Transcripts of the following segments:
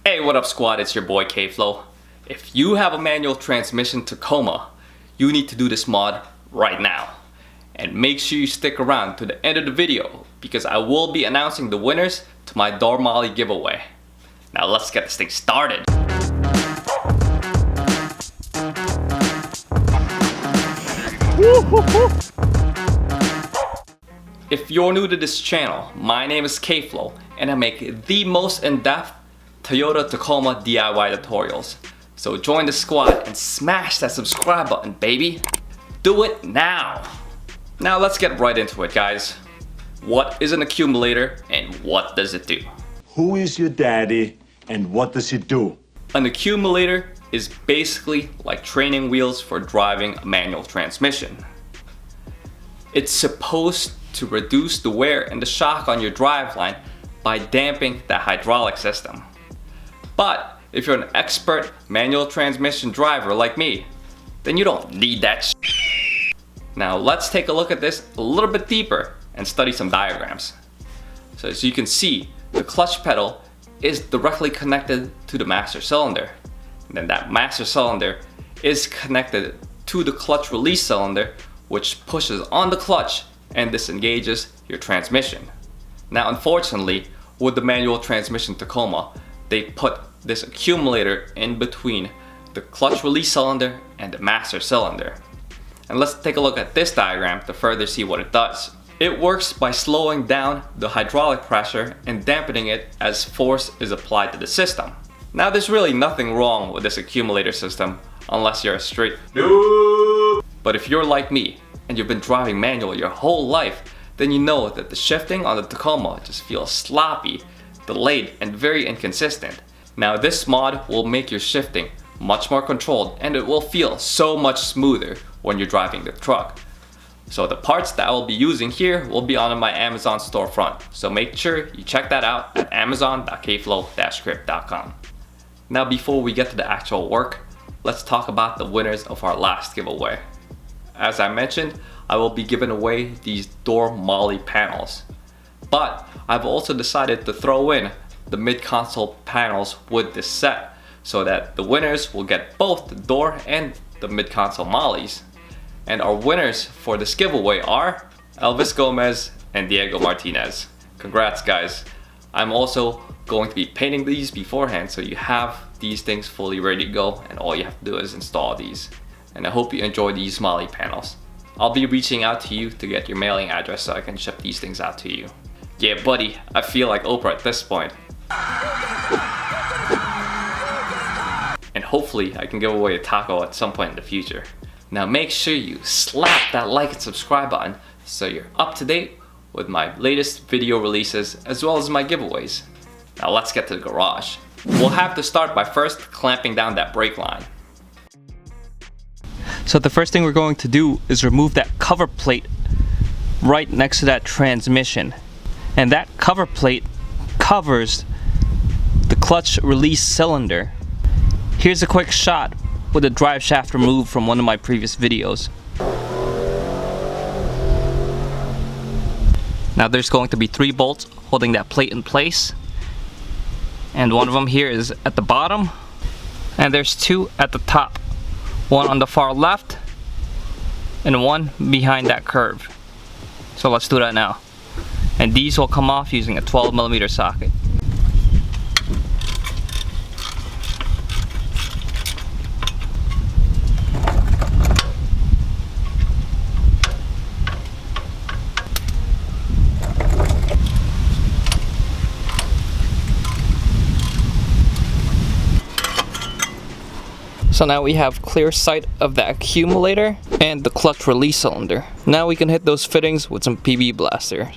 Hey, what up squad, it's your boy K-Flow. If you have a manual transmission Tacoma, you need to do this mod right now. And make sure you stick around to the end of the video because I will be announcing the winners to my door Molle giveaway. Now let's get this thing started. If you're new to this channel, my name is K-Flow and I make the most in-depth Toyota Tacoma DIY tutorials. So join the squad and smash that subscribe button, baby. Do it now. Now let's get right into it, guys. What is an accumulator and what does it do? Who is your daddy and what does he do? An accumulator is basically like training wheels for driving a manual transmission. It's supposed to reduce the wear and the shock on your driveline by damping the hydraulic system. But if you're an expert manual transmission driver like me, then you don't need that shit. Now let's take a look at this a little bit deeper and study some diagrams. So as you can see, the clutch pedal is directly connected to the master cylinder. And then that master cylinder is connected to the clutch release cylinder, which pushes on the clutch and disengages your transmission. Now unfortunately, with the manual transmission Tacoma, they put this accumulator in between the clutch release cylinder and the master cylinder. And let's take a look at this diagram to further see what it does. It works by slowing down the hydraulic pressure and dampening it as force is applied to the system. Now there's really nothing wrong with this accumulator system unless you're a straight noob. But if you're like me and you've been driving manual your whole life, then you know that the shifting on the Tacoma just feels sloppy, delayed, and very inconsistent. Now this mod will make your shifting much more controlled and it will feel so much smoother when you're driving the truck. So the parts that I will be using here will be on my Amazon storefront. So make sure you check that out at amazon.kflow-script.com. Now before we get to the actual work, let's talk about the winners of our last giveaway. As I mentioned, I will be giving away these door Molle panels. But I've also decided to throw in the mid-console panels with this set so that the winners will get both the door and the mid-console Molles. And our winners for this giveaway are Elvis Gomez and Diego Martinez. Congrats guys. I'm also going to be painting these beforehand so you have these things fully ready to go and all you have to do is install these. And I hope you enjoy these Molle panels. I'll be reaching out to you to get your mailing address so I can ship these things out to you. Yeah buddy, I feel like Oprah at this point. And hopefully I can give away a taco at some point in the future. Now make sure you slap that like and subscribe button so you're up to date with my latest video releases as well as my giveaways. Now let's get to the garage. We'll have to start by first clamping down that brake line. So the first thing we're going to do is remove that cover plate right next to that transmission. And that cover plate covers the clutch release cylinder. Here's a quick shot with a drive shaft removed from one of my previous videos. Now there's going to be 3 bolts holding that plate in place. And one of them here is at the bottom. And there's 2 at the top. One on the far left and one behind that curve. So let's do that now. And these will come off using a 12mm socket. So now we have clear sight of the accumulator and the clutch release cylinder. Now we can hit those fittings with some PB blaster.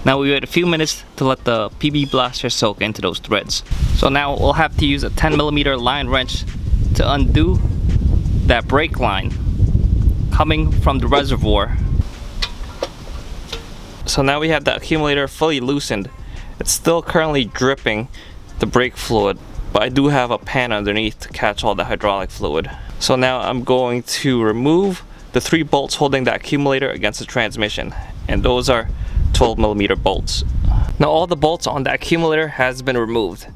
Now we wait a few minutes to let the PB blaster soak into those threads. So now we'll have to use a 10mm line wrench to undo that brake line coming from the reservoir. So now we have the accumulator fully loosened. It's still currently dripping the brake fluid, but I do have a pan underneath to catch all the hydraulic fluid. So now I'm going to remove the 3 bolts holding the accumulator against the transmission, and those are 12mm bolts. Now all the bolts on the accumulator has been removed.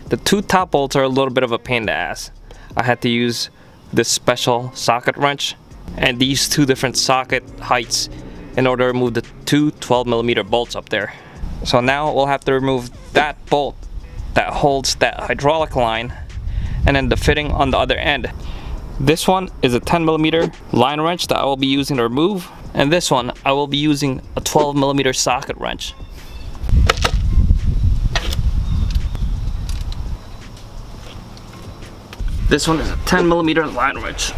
The two top bolts are a little bit of a pain in the ass. I had to use this special socket wrench and these two different socket heights in order to remove the two 12mm bolts up there. So now we'll have to remove that bolt that holds that hydraulic line and then the fitting on the other end. This one is a 10mm line wrench that I will be using to remove, and this one I will be using a 12mm socket wrench. This one is a 10mm line wrench.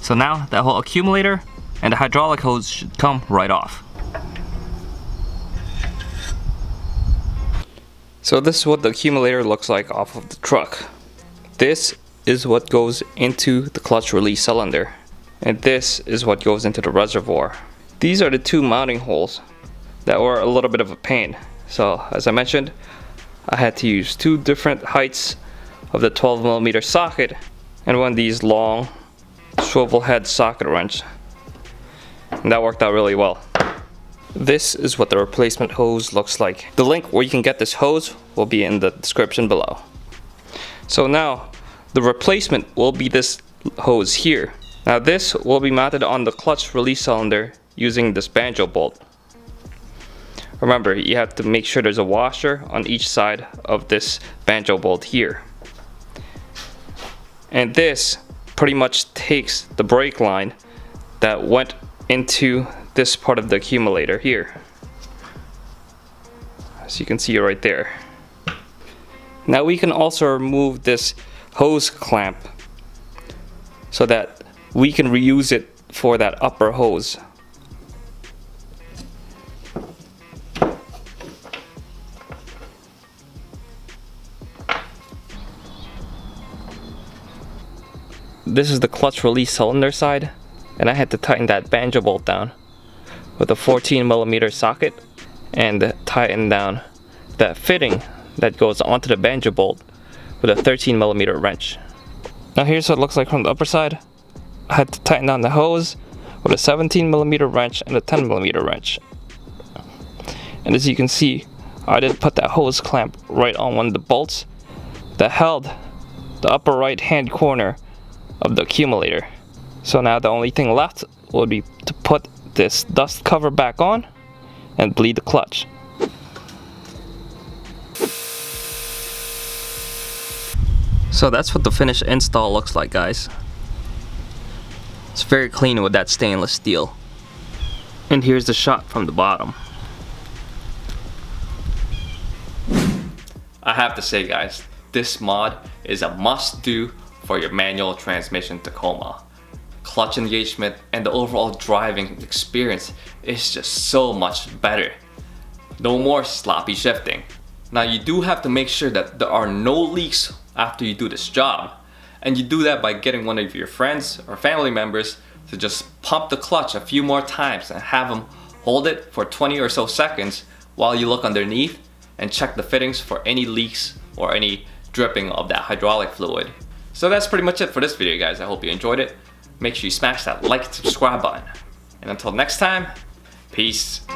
So now that whole accumulator and the hydraulic hose should come right off. So this is what the accumulator looks like off of the truck. This is what goes into the clutch release cylinder, and this is what goes into the reservoir. These are the two mounting holes that were a little bit of a pain. So as I mentioned, I had to use two different heights of the 12mm socket and one of these long swivel head socket wrench, and that worked out really well. This is what the replacement hose looks like. The link where you can get this hose will be in the description below. So now the replacement will be this hose here. Now this will be mounted on the clutch release cylinder using this banjo bolt. Remember, you have to make sure there's a washer on each side of this banjo bolt here. And this pretty much takes the brake line that went into this part of the accumulator here. As you can see right there. Now we can also remove this hose clamp so that we can reuse it for that upper hose. This is the clutch release cylinder side, and I had to tighten that banjo bolt down with a 14mm socket and tighten down that fitting that goes onto the banjo bolt with a 13mm wrench. Now here's what it looks like from the upper side. I had to tighten down the hose with a 17mm wrench and a 10mm wrench. And as you can see, I did put that hose clamp right on one of the bolts that held the upper right hand corner of the accumulator. So now the only thing left would be to put this dust cover back on and bleed the clutch. So that's what the finished install looks like, guys. It's very clean with that stainless steel. And here's the shot from the bottom. I have to say, guys, this mod is a must-do for your manual transmission Tacoma. Clutch engagement and the overall driving experience is just so much better. No more sloppy shifting. Now you do have to make sure that there are no leaks after you do this job, and you do that by getting one of your friends or family members to just pump the clutch a few more times and have them hold it for 20 or so seconds while you look underneath and check the fittings for any leaks or any dripping of that hydraulic fluid. So that's pretty much it for this video, guys. I hope you enjoyed it. Make sure you smash that like and subscribe button. And until next time, peace.